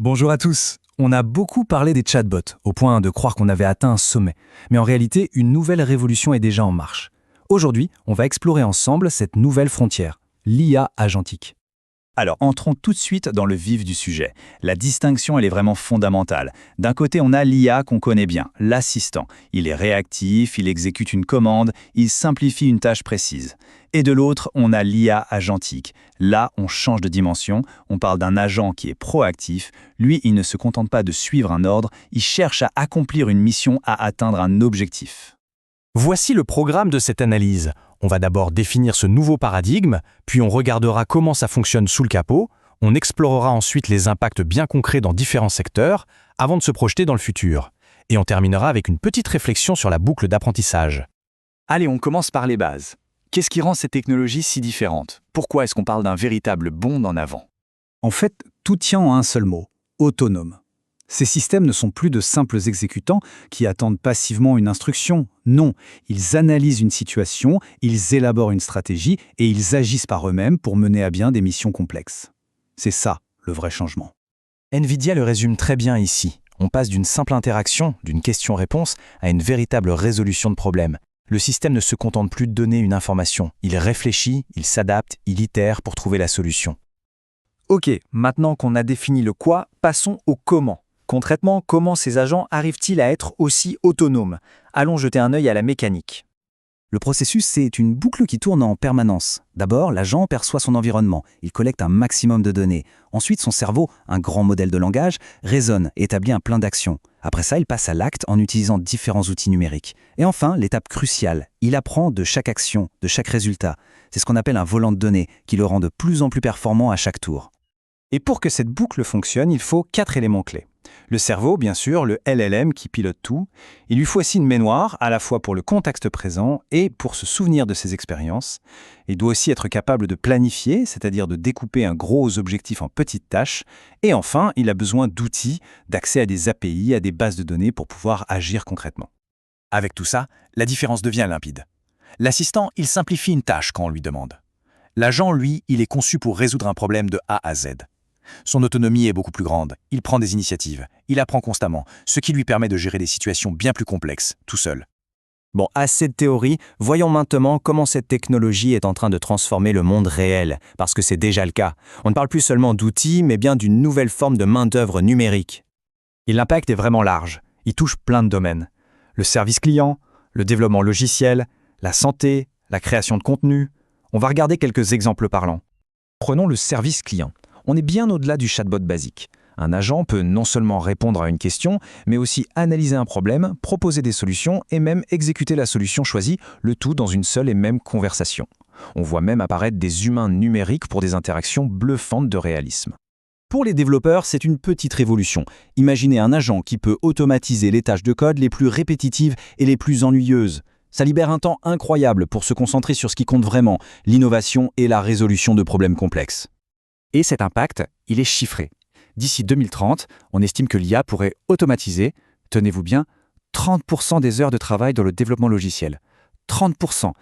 Bonjour à tous. On a beaucoup parlé des chatbots, au point de croire qu'on avait atteint un sommet. Mais en réalité, une nouvelle révolution est déjà en marche. Aujourd'hui, on va explorer ensemble cette nouvelle frontière, l'IA agentique. Alors, entrons tout de suite dans le vif du sujet. La distinction, elle est vraiment fondamentale. D'un côté, on a l'IA qu'on connaît bien, l'assistant. Il est réactif, il exécute une commande, il simplifie une tâche précise. Et de l'autre, on a l'IA agentique. Là, on change de dimension, on parle d'un agent qui est proactif. Lui, il ne se contente pas de suivre un ordre, il cherche à accomplir une mission, à atteindre un objectif. Voici le programme de cette analyse. On va d'abord définir ce nouveau paradigme, puis on regardera comment ça fonctionne sous le capot, on explorera ensuite les impacts bien concrets dans différents secteurs, avant de se projeter dans le futur. Et on terminera avec une petite réflexion sur la boucle d'apprentissage. Allez, on commence par les bases. Qu'est-ce qui rend ces technologies si différentes? Pourquoi est-ce qu'on parle d'un véritable bond en avant? En fait, tout tient en un seul mot, autonome. Ces systèmes ne sont plus de simples exécutants qui attendent passivement une instruction. Non, ils analysent une situation, ils élaborent une stratégie et ils agissent par eux-mêmes pour mener à bien des missions complexes. C'est ça, le vrai changement. NVIDIA le résume très bien ici. On passe d'une simple interaction, d'une question-réponse, à une véritable résolution de problèmes. Le système ne se contente plus de donner une information. Il réfléchit, il s'adapte, il itère pour trouver la solution. Ok, maintenant qu'on a défini le quoi, passons au comment. Concrètement, comment ces agents arrivent-ils à être aussi autonomes? Allons jeter un œil à la mécanique. Le processus, c'est une boucle qui tourne en permanence. D'abord, l'agent perçoit son environnement, il collecte un maximum de données. Ensuite, son cerveau, un grand modèle de langage, raisonne et établit un plan d'action. Après ça, il passe à l'acte en utilisant différents outils numériques. Et enfin, l'étape cruciale, il apprend de chaque action, de chaque résultat. C'est ce qu'on appelle un volant de données, qui le rend de plus en plus performant à chaque tour. Et pour que cette boucle fonctionne, il faut 4 éléments clés. Le cerveau, bien sûr, le LLM qui pilote tout. Il lui faut aussi une mémoire, à la fois pour le contexte présent et pour se souvenir de ses expériences. Il doit aussi être capable de planifier, c'est-à-dire de découper un gros objectif en petites tâches. Et enfin, il a besoin d'outils, d'accès à des API, à des bases de données pour pouvoir agir concrètement. Avec tout ça, la différence devient limpide. L'assistant, il simplifie une tâche quand on lui demande. L'agent, lui, il est conçu pour résoudre un problème de A à Z. Son autonomie est beaucoup plus grande, il prend des initiatives, il apprend constamment, ce qui lui permet de gérer des situations bien plus complexes, tout seul. Bon, assez de théorie, voyons maintenant comment cette technologie est en train de transformer le monde réel, parce que c'est déjà le cas. On ne parle plus seulement d'outils, mais bien d'une nouvelle forme de main-d'œuvre numérique. Et l'impact est vraiment large, il touche plein de domaines. Le service client, le développement logiciel, la santé, la création de contenu. On va regarder quelques exemples parlants. Prenons le service client. On est bien au-delà du chatbot basique. Un agent peut non seulement répondre à une question, mais aussi analyser un problème, proposer des solutions et même exécuter la solution choisie, le tout dans une seule et même conversation. On voit même apparaître des humains numériques pour des interactions bluffantes de réalisme. Pour les développeurs, c'est une petite révolution. Imaginez un agent qui peut automatiser les tâches de code les plus répétitives et les plus ennuyeuses. Ça libère un temps incroyable pour se concentrer sur ce qui compte vraiment, l'innovation et la résolution de problèmes complexes. Et cet impact, il est chiffré. D'ici 2030, on estime que l'IA pourrait automatiser, tenez-vous bien, 30% des heures de travail dans le développement logiciel. 30%.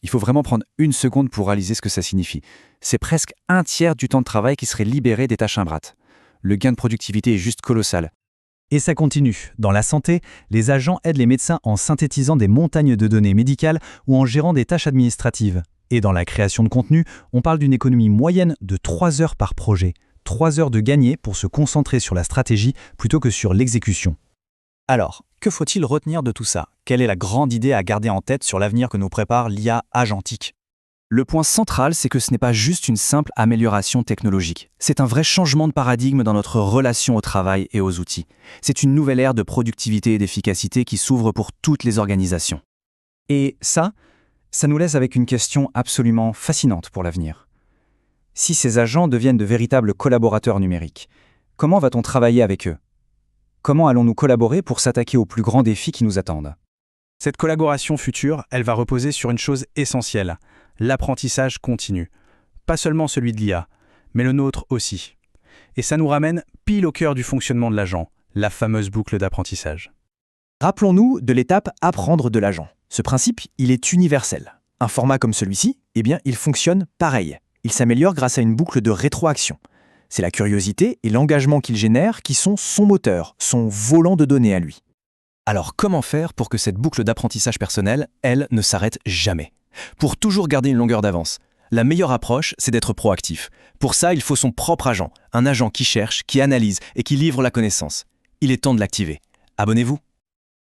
Il faut vraiment prendre une seconde pour réaliser ce que ça signifie. C'est presque un tiers du temps de travail qui serait libéré des tâches ingrates. Le gain de productivité est juste colossal. Et ça continue. Dans la santé, les agents aident les médecins en synthétisant des montagnes de données médicales ou en gérant des tâches administratives. Et dans la création de contenu, on parle d'une économie moyenne de 3 heures par projet. 3 heures de gagné pour se concentrer sur la stratégie plutôt que sur l'exécution. Alors, que faut-il retenir de tout ça? Quelle est la grande idée à garder en tête sur l'avenir que nous prépare l'IA agentique? Le point central, c'est que ce n'est pas juste une simple amélioration technologique. C'est un vrai changement de paradigme dans notre relation au travail et aux outils. C'est une nouvelle ère de productivité et d'efficacité qui s'ouvre pour toutes les organisations. Et ça nous laisse avec une question absolument fascinante pour l'avenir. Si ces agents deviennent de véritables collaborateurs numériques, comment va-t-on travailler avec eux? Comment allons-nous collaborer pour s'attaquer aux plus grands défis qui nous attendent? Cette collaboration future, elle va reposer sur une chose essentielle, l'apprentissage continu. Pas seulement celui de l'IA, mais le nôtre aussi. Et ça nous ramène pile au cœur du fonctionnement de l'agent, la fameuse boucle d'apprentissage. Rappelons-nous de l'étape apprendre de l'agent. Ce principe, il est universel. Un format comme celui-ci, il fonctionne pareil. Il s'améliore grâce à une boucle de rétroaction. C'est la curiosité et l'engagement qu'il génère qui sont son moteur, son volant de données à lui. Alors comment faire pour que cette boucle d'apprentissage personnel, elle, ne s'arrête jamais? Pour toujours garder une longueur d'avance, la meilleure approche, c'est d'être proactif. Pour ça, il faut son propre agent, un agent qui cherche, qui analyse et qui livre la connaissance. Il est temps de l'activer. Abonnez-vous.